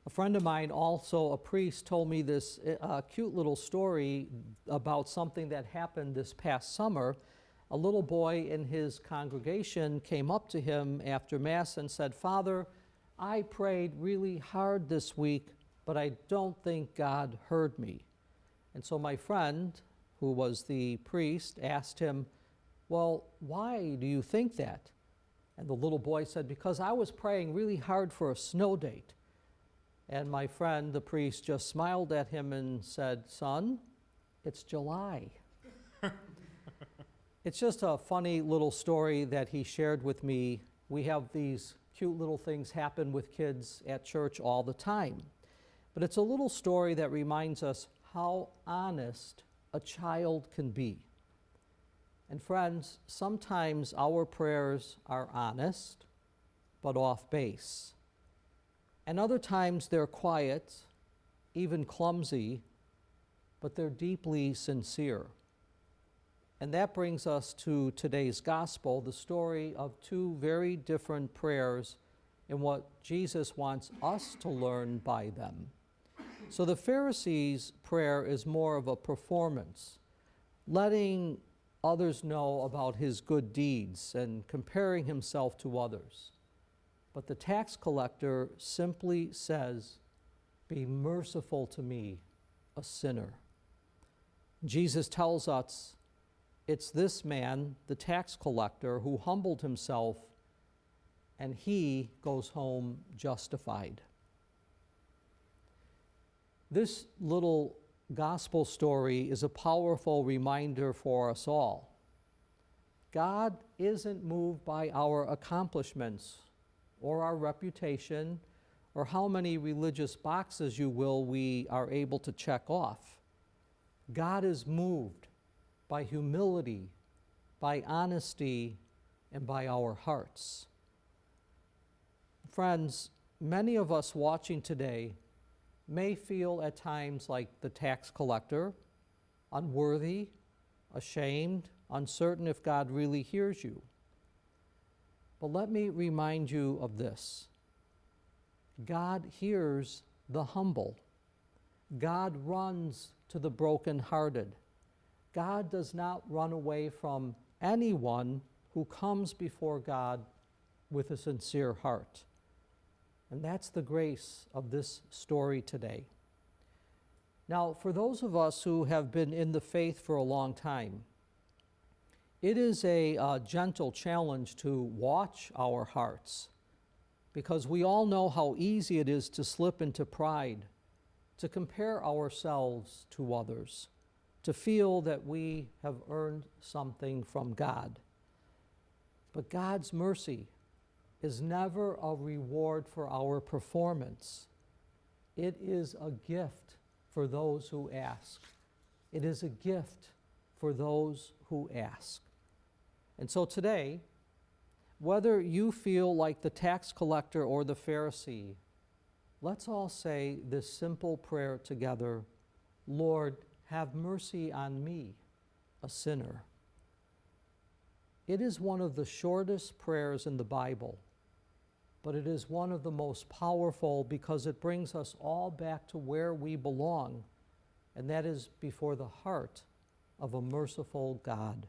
A friend of mine, also a priest, told me this cute little story about something that happened this past summer. A little boy in his congregation came up to him after Mass and said, "Father, I prayed really hard this week, but I don't think God heard me." And so my friend, who was the priest, asked him, "Well, why do you think that?" And the little boy said, "Because I was praying really hard for a snow date." And my friend, the priest, just smiled at him and said, "Son, it's July." It's just a funny little story that he shared with me. We have these cute little things happen with kids at church all the time. But it's a little story that reminds us how honest a child can be. And friends, sometimes our prayers are honest, but off base. And other times they're quiet, even clumsy, but they're deeply sincere. And that brings us to today's gospel, the story of two very different prayers and what Jesus wants us to learn by them. So the Pharisees' prayer is more of a performance, letting others know about his good deeds and comparing himself to others. But the tax collector simply says, "Be merciful to me, a sinner." Jesus tells us it's this man, the tax collector, who humbled himself, and he goes home justified. This little gospel story is a powerful reminder for us all. God isn't moved by our accomplishments or our reputation or how many religious boxes, we are able to check off. God is moved by humility, by honesty, and by our hearts. Friends, many of us watching today may feel at times like the tax collector, unworthy, ashamed, uncertain if God really hears you. But let me remind you of this. God hears the humble. God runs to the brokenhearted. God does not run away from anyone who comes before God with a sincere heart. And that's the grace of this story today. Now, for those of us who have been in the faith for a long time, it is a gentle challenge to watch our hearts, because we all know how easy it is to slip into pride, to compare ourselves to others, to feel that we have earned something from God. But God's mercy is never a reward for our performance. It is a gift for those who ask. It is a gift for those who ask. And so today, whether you feel like the tax collector or the Pharisee, let's all say this simple prayer together: "Lord, have mercy on me, a sinner." It is one of the shortest prayers in the Bible, but it is one of the most powerful because it brings us all back to where we belong, and that is before the heart of a merciful God.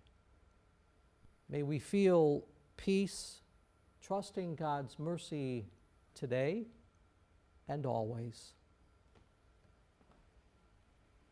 May we feel peace, trusting God's mercy today and always.